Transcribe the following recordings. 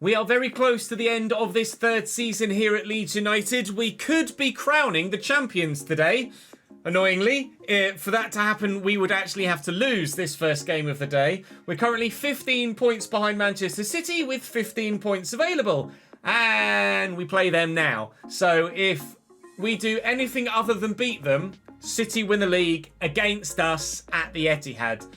We are very close to the end of this third season here at Leeds United. We could be crowning the champions today. Annoyingly, for that to happen, we would actually have to lose this first game of the day. We're currently 15 points behind Manchester City with 15 points available. And we play them now. So if we do anything other than beat them, City win the league against us at the Etihad.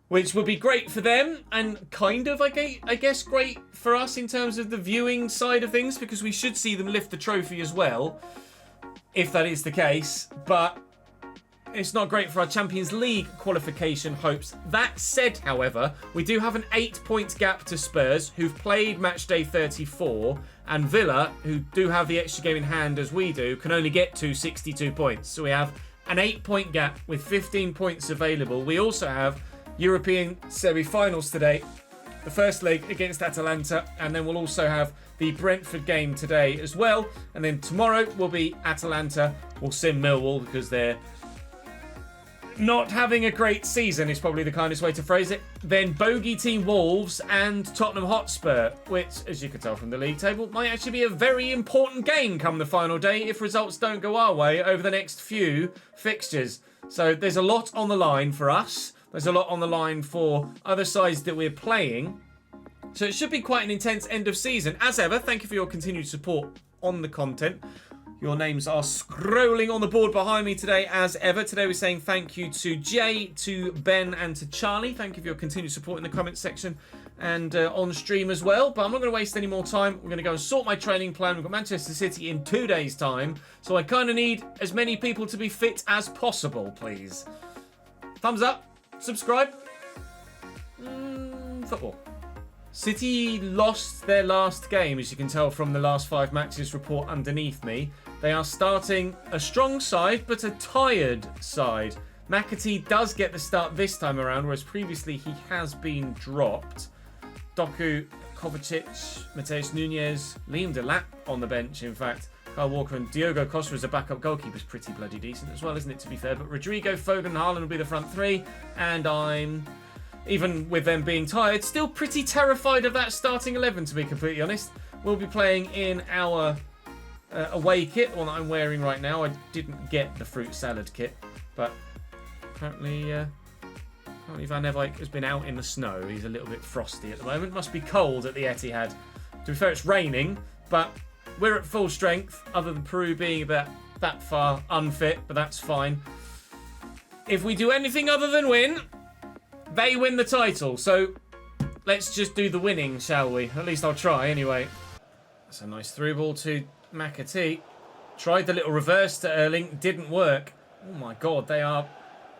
Which would be great for them and kind of, I guess, great for us in terms of the viewing side of things, because we should see them lift the trophy as well, if that is the case. But it's not great for our Champions League qualification hopes. That said, however, we do have an 8-point gap to Spurs, who've played matchday 34, and Villa, who do have the extra game in hand as we do, can only get to 62 points. So we have an 8-point gap with 15 points available. We also have European semi-finals today, the first leg against Atalanta, and then we'll also have the Brentford game today as well. And then tomorrow will be Atalanta. We'll sim Millwall because they're not having a great season, is probably the kindest way to phrase it. Then bogey team Wolves and Tottenham Hotspur, which, as you can tell from the league table, might actually be a very important game come the final day if results don't go our way over the next few fixtures. So there's a lot on the line for us. There's a lot on the line for other sides that we're playing. So it should be quite an intense end of season. As ever, thank you for your continued support on the content. Your names are scrolling on the board behind me today, as ever. Today we're saying thank you to Jay, to Ben, and to Charlie. Thank you for your continued support in the comments section and on stream as well. But I'm not going to waste any more time. We're going to go and sort my training plan. We've got Manchester City in 2 days' time. So I kind of need as many people to be fit as possible, please. Thumbs up. Subscribe. Football. City lost their last game, as you can tell from the last 5 matches report underneath me. They are starting a strong side, but a tired side. McAtee does get the start this time around, whereas previously he has been dropped. Doku, Kovacic, Mateus Nunes, Liam Delap on the bench, in fact. Kyle Walker and Diogo Costa as a backup goalkeeper is pretty bloody decent as well, isn't it, to be fair? But Rodrigo, Foden and Haaland will be the front three. And I'm, even with them being tired, still pretty terrified of that starting 11, to be completely honest. We'll be playing in our away kit, one that I'm wearing right now. I didn't get the fruit salad kit, but apparently Van Eyck has been out in the snow. He's a little bit frosty at the moment. Must be cold at the Etihad. To be fair, it's raining, but we're at full strength, other than Peru being about that far unfit, but that's fine. If we do anything other than win, they win the title. So let's just do the winning, shall we? At least I'll try anyway. That's a nice through ball to McAtee. Tried the little reverse to Erling, didn't work. Oh my God, they are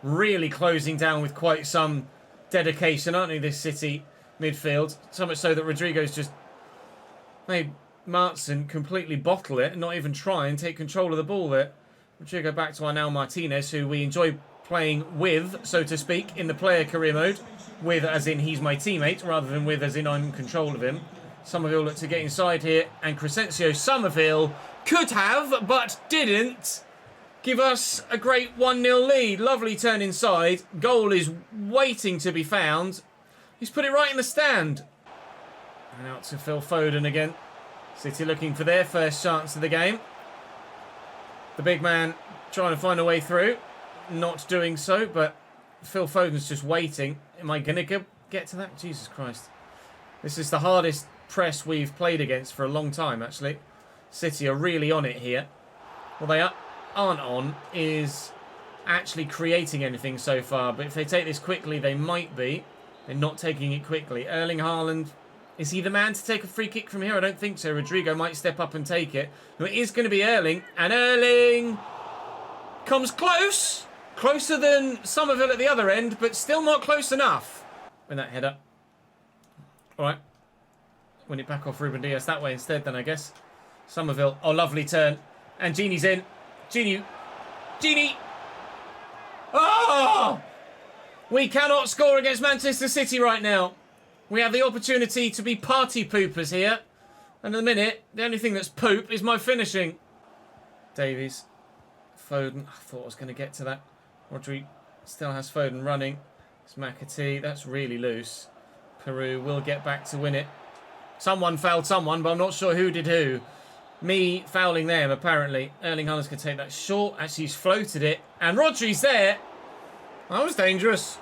really closing down with quite some dedication, aren't they, this City midfield? So much so that Rodrigo's just made Martson completely bottle it and not even try and take control of the ball there. Rodrigo back to Arnau Martinez, who we enjoy playing with, so to speak, in the player career mode. With as in he's my teammate, rather than with as in I'm in control of him. Somerville looked to get inside here, and Crescencio Somerville could have, but didn't, give us a great 1-0 lead. Lovely turn inside. Goal is waiting to be found. He's put it right in the stand. And out to Phil Foden again. City looking for their first chance of the game. The big man trying to find a way through. Not doing so, but Phil Foden's just waiting. Am I going to get to that? Jesus Christ. This is the hardest press we've played against for a long time, actually. City are really on it here. What they aren't on is actually creating anything so far, but if they take this quickly, they might be. They're not taking it quickly. Erling Haaland, is he the man to take a free kick from here? I don't think so. Rodrigo might step up and take it. No, it is going to be Erling, and Erling comes close. Closer than Somerville at the other end, but still not close enough. Win that header. All right. Win it back off Ruben Dias that way instead then, I guess. Somerville. Oh, lovely turn. And Genie's in. Genie. Oh! We cannot score against Manchester City right now. We have the opportunity to be party poopers here. And at the minute, the only thing that's poop is my finishing. Davies. Foden. I thought I was going to get to that. Rodri still has Foden running. It's McAtee. That's really loose. Peru will get back to win it. Someone fouled someone, but I'm not sure who did who. Me fouling them, apparently. Erling Haaland could take that short. Actually, he's floated it. And Rodri's there. That was dangerous.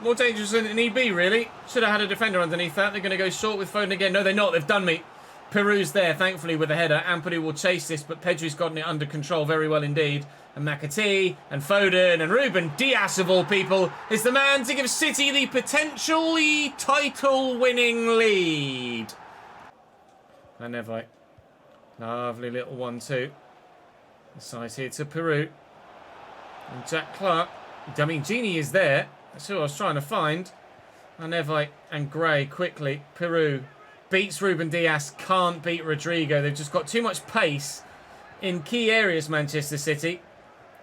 More dangerous than it need be, really. Should have had a defender underneath that. They're going to go short with Foden again. No, they're not. They've done me. Peru's there, thankfully, with a header. Ampadu will chase this, but Pedri's gotten it under control very well indeed. And McAtee and Foden and Ruben Dias, of all people, is the man to give City the potentially title-winning lead. And Nevite. Lovely little 1-2. The side here to Peru. And Jack Clark. I mean, Genie is there. That's who I was trying to find. And Nevite and Gray quickly. Peru beats Ruben Dias. Can't beat Rodrigo. They've just got too much pace in key areas, Manchester City.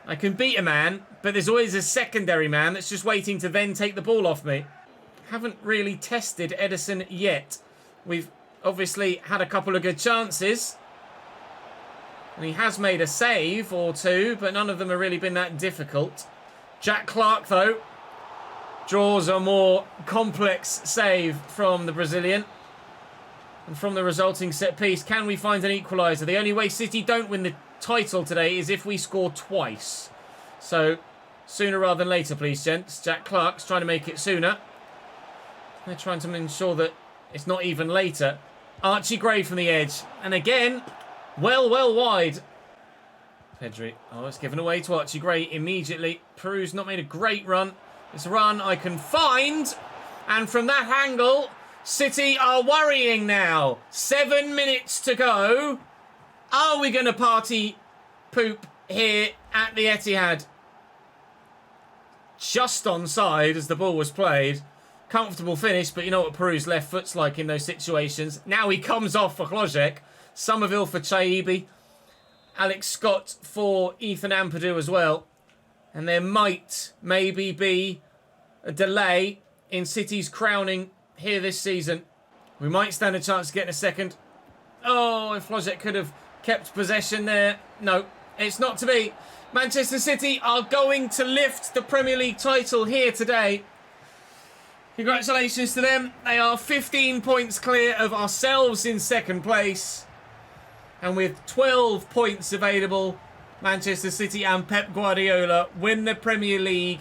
I can beat a man, but there's always a secondary man that's just waiting to then take the ball off me. Haven't really tested Edison yet. We've obviously had a couple of good chances. And he has made a save or two, but none of them have really been that difficult. Jack Clark, though, draws a more complex save from the Brazilian. And from the resulting set piece, can we find an equaliser? The only way City don't win the title today is if we score twice. So, sooner rather than later, please, gents. Jack Clark's trying to make it sooner. They're trying to ensure that it's not even later. Archie Gray from the edge. And again, well wide. Pedri. Oh, it's given away to Archie Gray immediately. Peru's not made a great run. It's a run I can find. And from that angle, City are worrying now. 7 minutes to go. Are we going to party poop here at the Etihad? Just onside as the ball was played. Comfortable finish, but you know what Peru's left foot's like in those situations. Now he comes off for Klojek. Somerville for Chaibi. Alex Scott for Ethan Ampadu as well. And there might maybe be a delay in City's crowning here this season. We might stand a chance of getting a second. Oh, if Klojek could have kept possession there. No, it's not to be. Manchester City are going to lift the Premier League title here today. Congratulations to them. They are 15 points clear of ourselves in second place. And with 12 points available, Manchester City and Pep Guardiola win the Premier League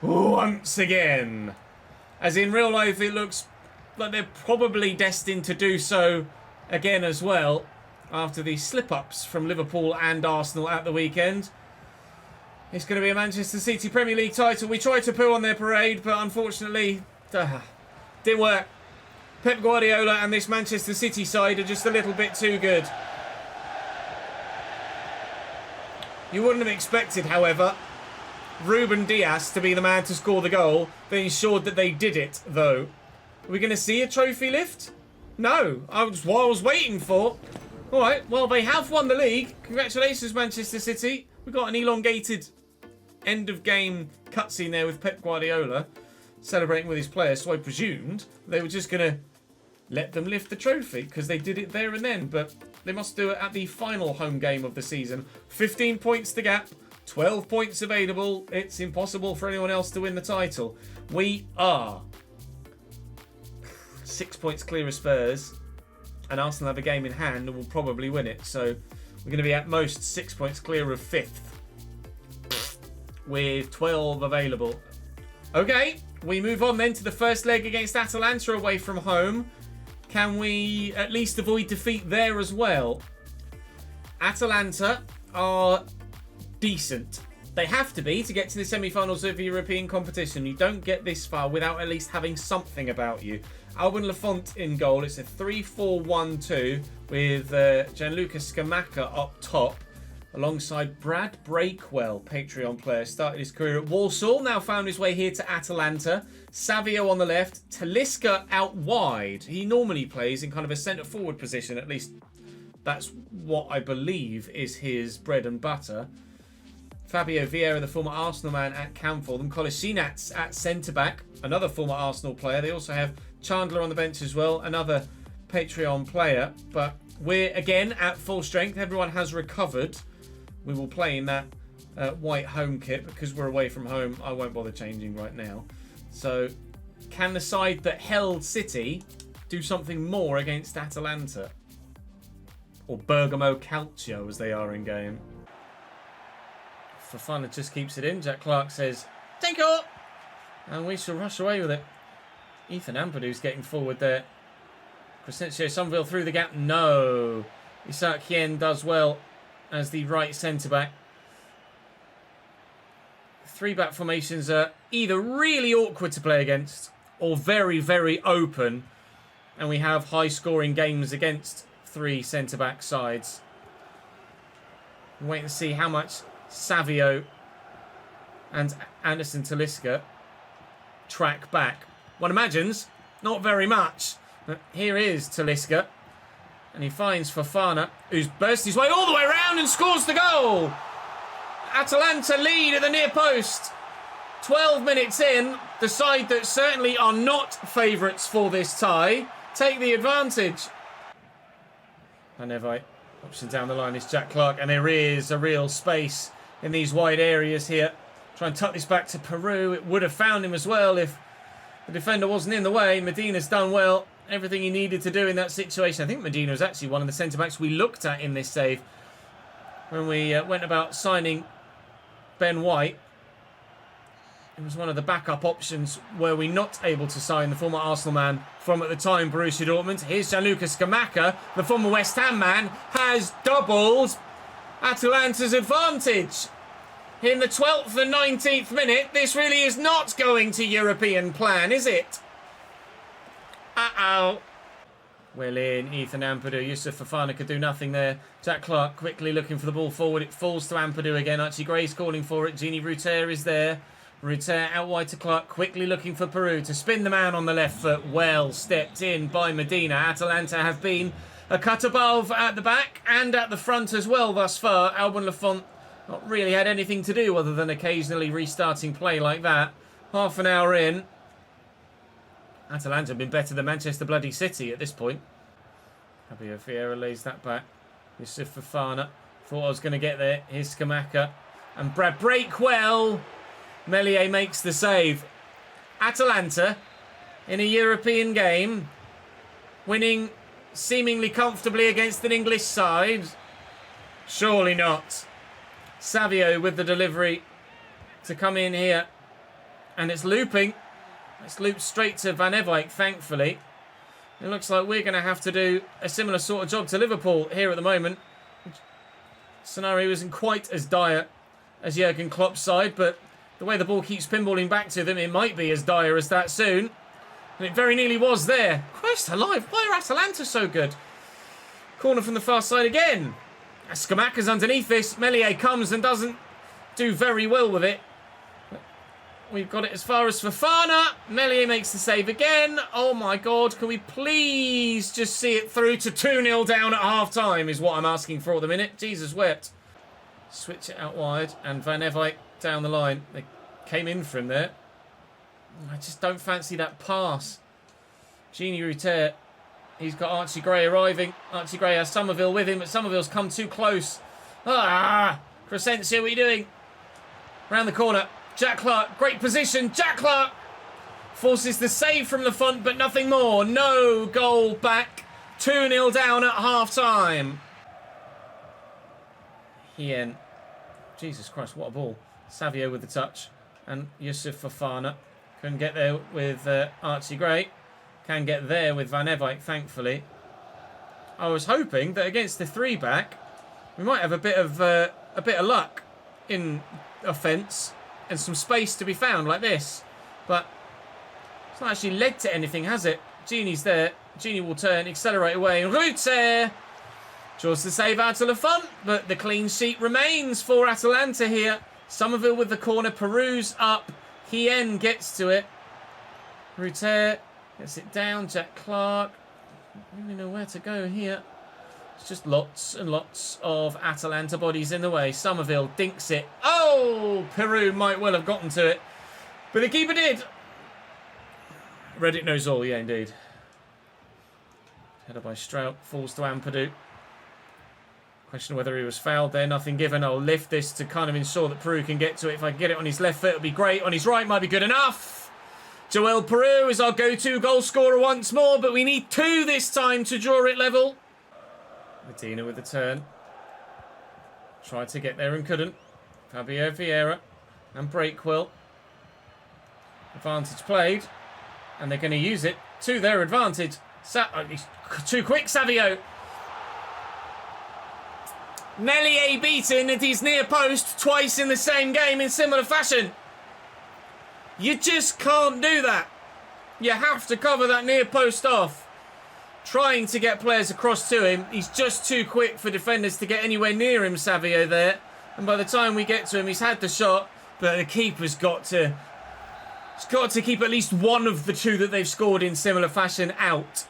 once again. As in real life, it looks like they're probably destined to do so again as well after the slip-ups from Liverpool and Arsenal at the weekend. It's going to be a Manchester City Premier League title. We tried to poo on their parade, but unfortunately, didn't work. Pep Guardiola and this Manchester City side are just a little bit too good. You wouldn't have expected, however, Ruben Dias to be the man to score the goal. They ensured that they did it, though. Are we going to see a trophy lift? No. That's what I was waiting for. All right, well, they have won the league. Congratulations, Manchester City. We've got an elongated end-of-game cutscene there with Pep Guardiola celebrating with his players, so I presumed they were just going to let them lift the trophy because they did it there and then, but they must do it at the final home game of the season. 15 points to gap, 12 points available. It's impossible for anyone else to win the title. We are 6 points clear of Spurs, and Arsenal have a game in hand and will probably win it, so we're going to be at most 6 points clear of 5th with 12 available. Okay, we move on then to the first leg against Atalanta away from home. Can we at least avoid defeat there as well? Atalanta are decent. They have to be to get to the semi-finals of European competition. You don't get this far without at least having something about you. Alban Lafont in goal. It's a 3-4-1-2 with Gianluca Scamacca up top alongside Brad Breakwell, Patreon player. Started his career at Walsall, now found his way here to Atalanta. Savio on the left, Talisca out wide. He normally plays in kind of a centre-forward position, at least that's what I believe is his bread and butter. Fabio Vieira, the former Arsenal man at Camford, and Kolasinac at centre-back, another former Arsenal player. They also have Chandler on the bench as well, another Patreon player. But we're, again, at full strength. Everyone has recovered. We will play in that white home kit because we're away from home. I won't bother changing right now. So, can the side that held City do something more against Atalanta. Or Bergamo Calcio, as they are in game. Fofana just keeps it in. Jack Clark says, take it! And we shall rush away with it. Ethan Ampadu's getting forward there. Crescencio Somerville through the gap. No. Isaac Hien does well as the right centre-back. Three-back formations are either really awkward to play against or very, very open. And we have high-scoring games against three centre-back sides. Wait and see how much Savio and Anderson Talisca track back. One imagines not very much. But here is Talisca. And he finds Fofana, who's burst his way all the way around and scores the goal. Atalanta lead at the near post. 12 minutes in, the side that certainly are not favourites for this tie take the advantage. Panevite, option down the line is Jack Clark, and there is a real space in these wide areas here. Try and tuck this back to Peru. It would have found him as well if the defender wasn't in the way. Medina's done well. Everything he needed to do in that situation. I think Medina was actually one of the centre-backs we looked at in this save when we went about signing Ben White. It was one of the backup options. Were we not able to sign the former Arsenal man from at the time Borussia Dortmund? Here's Gianluca Scamacca, the former West Ham man, has doubled Atalanta's advantage. In the 12th and 19th minute, this really is not going to European plan, is it? Uh-oh. Well in, Ethan Ampadu. Yusuf Fofana could do nothing there. Jack Clark quickly looking for the ball forward. It falls to Ampadu again. Archie Gray's calling for it. Gini Ruter is there. Ruter out wide to Clark, quickly looking for Peru to spin the man on the left foot. Well stepped in by Medina. Atalanta have been a cut above at the back and at the front as well thus far. Alban Lafont not really had anything to do other than occasionally restarting play like that. Half an hour in. Atalanta have been better than Manchester bloody City at this point. Javier Vieira lays that back. Yusuf Fofana. Thought I was going to get there. Here's Scamacca. And Brad Breakwell. Meslier makes the save. Atalanta in a European game. Winning seemingly comfortably against an English side. Surely not. Savio with the delivery to come in here. And it's looping. It's looped straight to Van Ewijk, thankfully. It looks like we're going to have to do a similar sort of job to Liverpool here at the moment. Scenario isn't quite as dire as Jurgen Klopp's side, but the way the ball keeps pinballing back to them, it might be as dire as that soon. And it very nearly was there. Christ alive, why are Atalanta so good? Corner from the far side again. Scamacca's underneath this. Meslier comes and doesn't do very well with it. We've got it as far as Fofana. Meslier makes the save again. Oh my God, can we please just see it through to 2-0 down at half-time is what I'm asking for at the minute. Jesus wept. Switch it out wide and Van Ewijk down the line. They came in from there. I just don't fancy that pass. Gini Ruter. He's got Archie Gray arriving. Archie Gray has Somerville with him, but Somerville's come too close. Ah! Crescencio, what are you doing? Round the corner. Jack Clark, great position. Jack Clark forces the save from Lafont, but nothing more. No goal back. 2-0 down at half-time. Hien. Jesus Christ, what a ball. Savio with the touch. And Yusuf Fofana. Couldn't get there with Archie Gray. Can get there with Van Ewijk, thankfully. I was hoping that against the three-back, we might have a bit of luck in offence and some space to be found like this. But it's not actually led to anything, has it? Gini's there. Gini will turn, accelerate away. Ruter draws the save out to Lafont, but the clean sheet remains for Atalanta here. Somerville with the corner. Peru's up. Hien gets to it. Ruter gets it down. Jack Clark. I don't really know where to go here. It's just lots and lots of Atalanta bodies in the way. Somerville dinks it. Oh! Peru might well have gotten to it. But the keeper did. Reddit knows all, yeah, indeed. Header by Strout. Falls to Ampadu. Question whether he was fouled there. Nothing given. I'll lift this to kind of ensure that Peru can get to it. If I can get it on his left foot, it'll be great. On his right, might be good enough. Joel Peru is our go-to goal scorer once more, but we need 2 this time to draw it level. Medina with the turn. Tried to get there and couldn't. Fabio Vieira and Breakwell. Advantage played. And they're going to use it to their advantage. He's too quick, Savio. Nellier beaten at his near post twice in the same game in similar fashion. You just can't do that. You have to cover that near post off. Trying to get players across to him. He's just too quick for defenders to get anywhere near him, Savio, there. And by the time we get to him, he's had the shot. But the keeper's got to keep at least one of the 2 that they've scored in similar fashion out.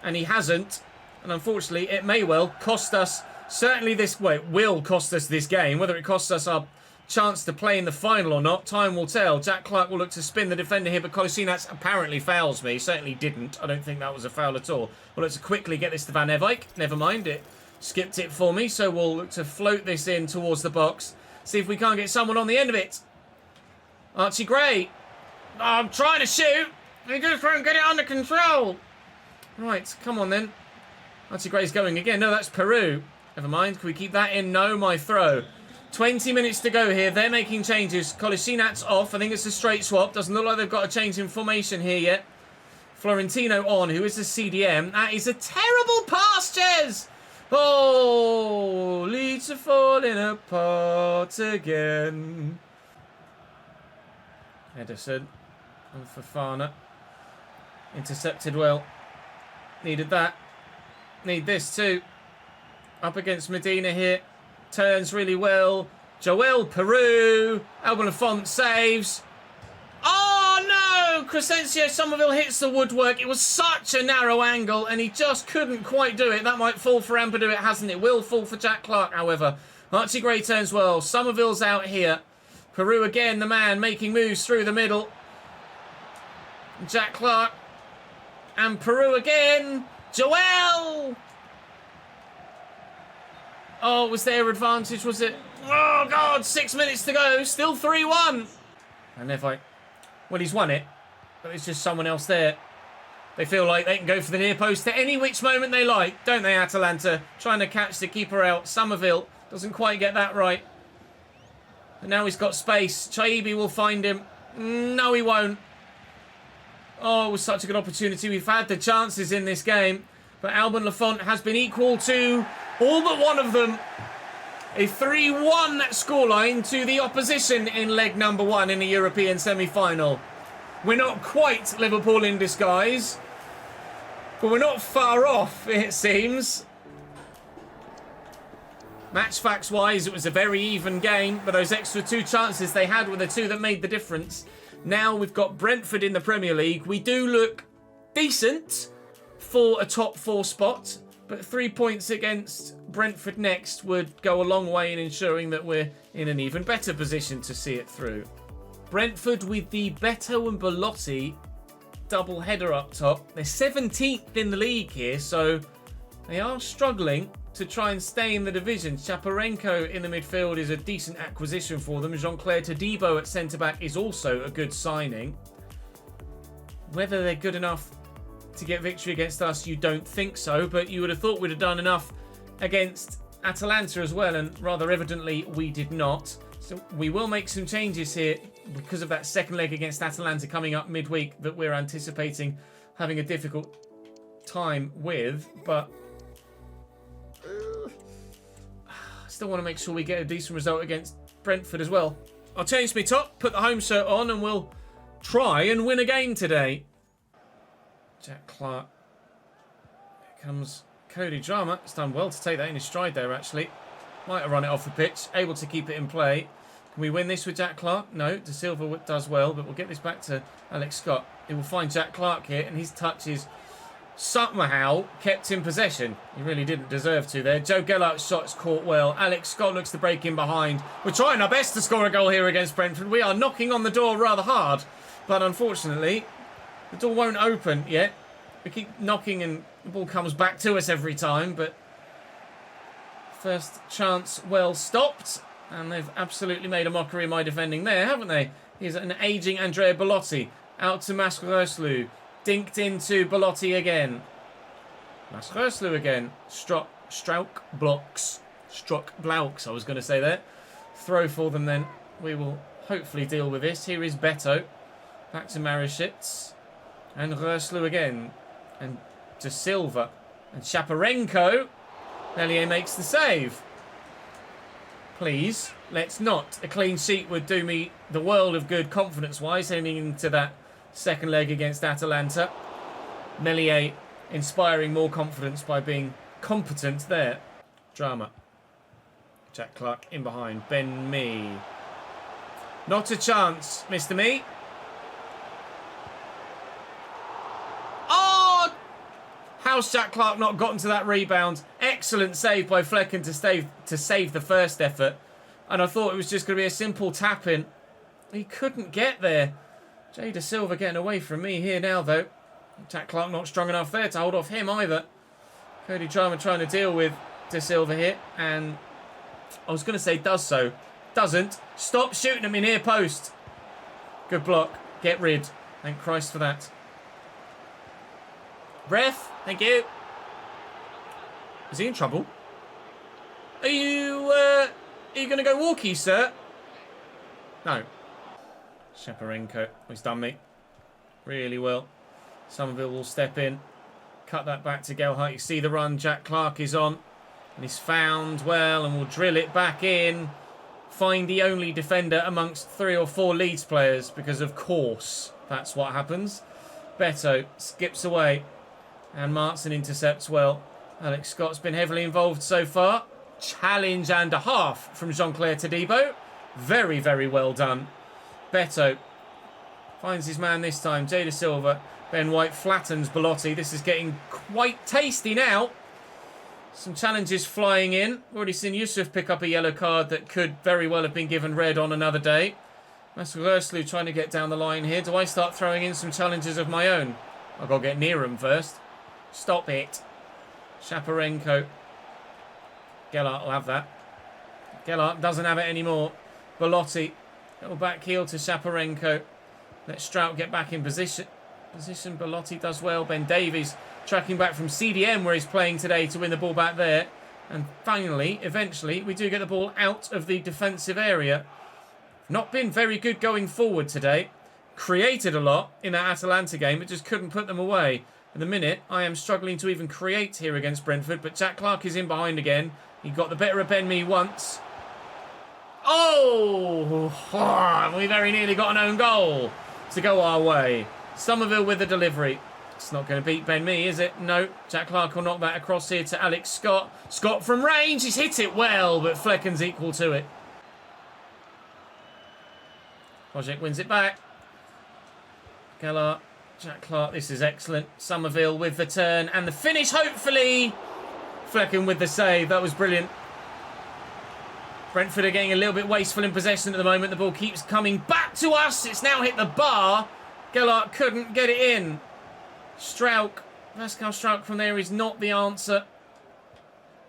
And he hasn't. And unfortunately, it may well cost us, certainly this, well, it will cost us this game. Whether it costs us our chance to play in the final or not, time will tell. Jack Clark will look to spin the defender here, but Kolasinac apparently fouls me. Certainly didn't. I don't think that was a foul at all. We'll look to quickly get this to Van Evijk. Never mind, it skipped it for me. So we'll look to float this in towards the box. See if we can't get someone on the end of it. Archie Gray. Oh, I'm trying to shoot. He just won't get it under control. Right, come on then. Archie Gray's going again. No, that's Peru. Never mind. Can we keep that in? No, my throw. 20 minutes to go here. They're making changes. Kolisinac's off. I think it's a straight swap. Doesn't look like they've got a change in formation here yet. Florentino on, who is the CDM. That is a terrible pass, Ches! Oh, Leeds are falling apart again. Ederson and Fofana. Intercepted well. Needed that. Need this too. Up against Medina here. Turns really well. Joel Peru. Alban Lafont saves. Oh no! Crescencio Somerville hits the woodwork. It was such a narrow angle and he just couldn't quite do it. That might fall for Ampadu. It hasn't. It will fall for Jack Clark, however. Archie Gray turns well. Somerville's out here. Peru again, the man making moves through the middle. Jack Clark. And Peru again. Joel! Oh, was their advantage, was it? Oh, God, 6 minutes to go. Still 3-1. And if well, he's won it. But there's just someone else there. They feel like they can go for the near post at any which moment they like, don't they, Atalanta? Trying to catch the keeper out. Somerville doesn't quite get that right. And now he's got space. Chaibi will find him. No, he won't. Oh, it was such a good opportunity. We've had the chances in this game. But Alban Lafont has been equal to all but one of them. A 3-1 scoreline to the opposition in leg number 1 in a European semi-final. We're not quite Liverpool in disguise. But we're not far off, it seems. Match facts wise, it was a very even game. But those extra 2 chances they had were the 2 that made the difference. Now we've got Brentford in the Premier League. We do look decent for a top 4 spot, but 3 points against Brentford next would go a long way in ensuring that we're in an even better position to see it through. Brentford with the Beto and Belotti double header up top. They're 17th in the league here, so they are struggling to try and stay in the division. Chaparenko in the midfield is a decent acquisition for them. Jean-Claire Todibo at centre-back is also a good signing. Whether they're good enough to get victory against us, you don't think so, but you would have thought we'd have done enough against Atalanta as well, and rather evidently we did not. So we will make some changes here because of that second leg against Atalanta coming up midweek that we're anticipating having a difficult time with, but still want to make sure we get a decent result against Brentford as well. I'll change my top, put the home shirt on, and we'll try and win a game today. Jack Clark. Here comes Cody Drama. It's done well to take that in his stride there, actually. Might have run it off the pitch. Able to keep it in play. Can we win this with Jack Clark? No, De Silva does well, but we'll get this back to Alex Scott. He will find Jack Clark here, and his touches somehow kept in possession. He really didn't deserve to there. Joe Gellart's shot's caught well. Alex Scott looks to break in behind. We're trying our best to score a goal here against Brentford. We are knocking on the door rather hard, but unfortunately the door won't open yet. We keep knocking and the ball comes back to us every time, but first chance well stopped, and they've absolutely made a mockery of my defending there, haven't they? Here's an ageing Andrea Belotti. Out to Maschersley. Dinked into Belotti again. Maschersley again. Struck blocks, I was going to say there. Throw for them then. We will hopefully deal with this. Here is Beto. Back to Marishitz. And Röslu again. And De Silva. And Shaparenko. Melier makes the save. Please, let's not. A clean sheet would do me the world of good confidence-wise heading into that second leg against Atalanta. Melier inspiring more confidence by being competent there. Drama. Jack Clark in behind. Ben Mee. Not a chance, Mr. Mee. Oh! How's Jack Clark not gotten to that rebound? Excellent save by Flecken to save the first effort. And I thought it was just going to be a simple tap-in. He couldn't get there. Jay De Silva getting away from me here now, though. Jack Clark not strong enough there to hold off him either. Cody Drama trying to deal with De Silva here. And I was going to say does so. Doesn't. Stop shooting him in near post. Good block. Get rid. Thank Christ for that. Ref. Thank you. Is he in trouble? Are you going to go walkie, sir? No. Shaparenko. He's done me. Really well. Somerville will step in. Cut that back to Gelhardt. You see the run Jack Clark is on. And he's found well and will drill it back in. Find the only defender amongst 3 or 4 Leeds players because, of course, that's what happens. Beto skips away. And Martson intercepts well. Alex Scott's been heavily involved so far. Challenge and a half from Jean-Claire Todibo. Very, very well done. Beto finds his man this time. Jay De Silva. Ben White flattens Belotti. This is getting quite tasty now. Some challenges flying in. Already seen Yusuf pick up a yellow card that could very well have been given red on another day. That's Röslu trying to get down the line here. Do I start throwing in some challenges of my own? I've got to get near him first. Stop it. Shaparenko. Gelhardt will have that. Gelhardt doesn't have it anymore. Belotti. Little back heel to Shaparenko. Let Strout get back in position. Belotti does well. Ben Davies tracking back from CDM where he's playing today to win the ball back there. And finally, eventually, we do get the ball out of the defensive area. Not been very good going forward today. Created a lot in that Atalanta game, but just couldn't put them away. At the minute, I am struggling to even create here against Brentford, but Jack Clark is in behind again. He got the better of Ben Mee once. Oh! We very nearly got an own goal to go our way. Somerville with the delivery. It's not going to beat Ben Mee, is it? No. Jack Clark will knock that across here to Alex Scott. Scott from range. He's hit it well, but Flecken's equal to it. Project wins it back. Gelhardt. Jack Clark. This is excellent. Somerville with the turn and the finish, hopefully. Flecken with the save. That was brilliant. Brentford are getting a little bit wasteful in possession at the moment. The ball keeps coming back to us. It's now hit the bar. Gelhardt couldn't get it in. Strauch. Pascal Strauch from there is not the answer.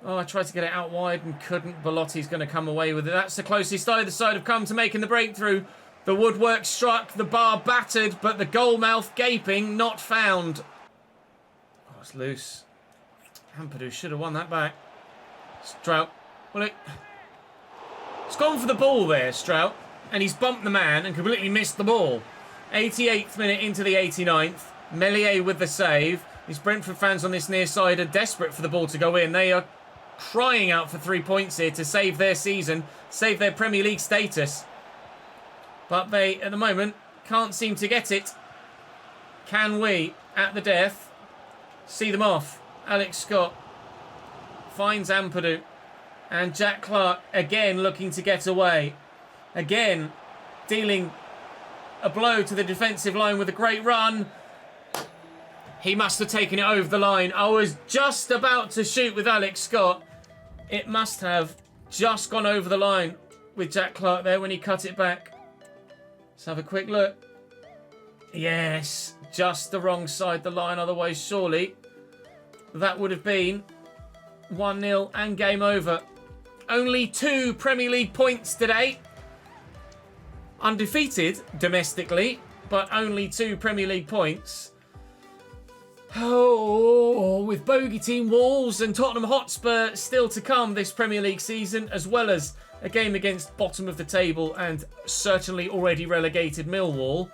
Oh, I tried to get it out wide and couldn't. Belotti's going to come away with it. That's the closest either side have come to making the breakthrough. The woodwork struck, the bar battered, but the goal mouth gaping, not found. Oh, it's loose. Ampadu should have won that back. Strauch. Well, it's gone for the ball there, Strauch. And he's bumped the man and completely missed the ball. 88th minute into the 89th. Melier with the save. These Brentford fans on this near side are desperate for the ball to go in. They are crying out for 3 points here to save their season, save their Premier League status. But they, at the moment, can't seem to get it. Can we, at the death, see them off? Alex Scott finds Ampadu. And Jack Clark, again, looking to get away. Again, dealing a blow to the defensive line with a great run. He must have taken it over the line. I was just about to shoot with Alex Scott. It must have just gone over the line with Jack Clark there when he cut it back. Let's have a quick look. Yes, just the wrong side the line. Otherwise, surely, that would have been 1-0 and game over. Only 2 Premier League points today. Undefeated domestically. but only 2 Premier League points. Oh, with bogey team Wolves and Tottenham Hotspur still to come this Premier League season, as well as a game against bottom of the table and certainly already relegated Millwall.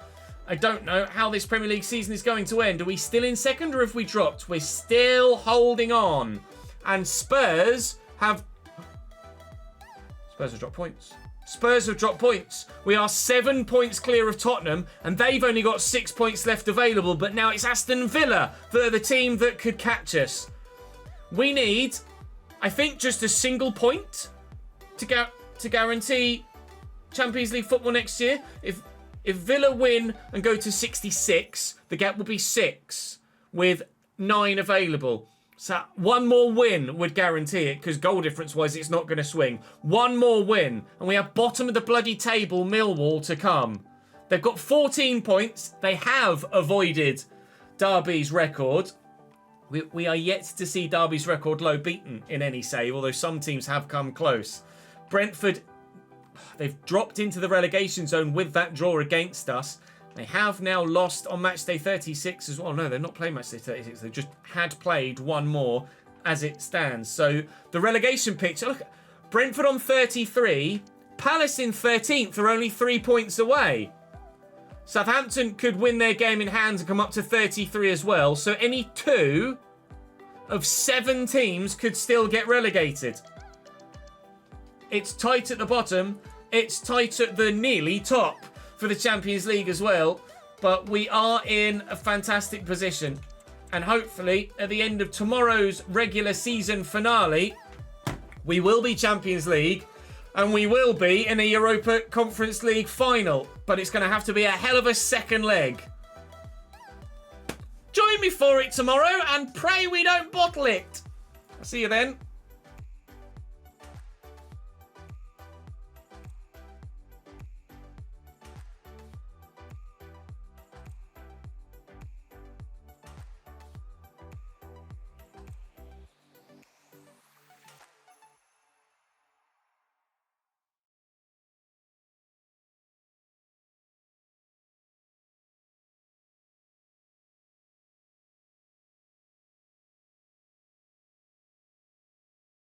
I don't know how this Premier League season is going to end. Are we still in second or have we dropped? We're still holding on. And Spurs have dropped points. Spurs have dropped points. We are 7 points clear of Tottenham, and they've only got 6 points left available, but now it's Aston Villa that are the team that could catch us. We need, I think, just a single point to guarantee Champions League football next year. If Villa win and go to 66, the gap will be 6 with 9 available. So one more win would guarantee it, because goal difference-wise, it's not going to swing. One more win, and we have bottom of the bloody table Millwall to come. They've got 14 points. They have avoided Derby's record. We are yet to see Derby's record low beaten in any save, although some teams have come close. Brentford, they've dropped into the relegation zone with that draw against us. They have now lost on match day 36 as well. No, they're not playing match day 36. They just had played one more as it stands. So the relegation picture, look, Brentford on 33, Palace in 13th are only 3 points away. Southampton could win their game in hand and come up to 33 as well. So any 2 of 7 teams could still get relegated. It's tight at the bottom. It's tight at the nearly top for the Champions League as well, but we are in a fantastic position, and hopefully at the end of tomorrow's regular season finale we will be Champions League and we will be in a Europa Conference League final, but it's going to have to be a hell of a second leg. Join me for it tomorrow and pray we don't bottle it. I'll see you then.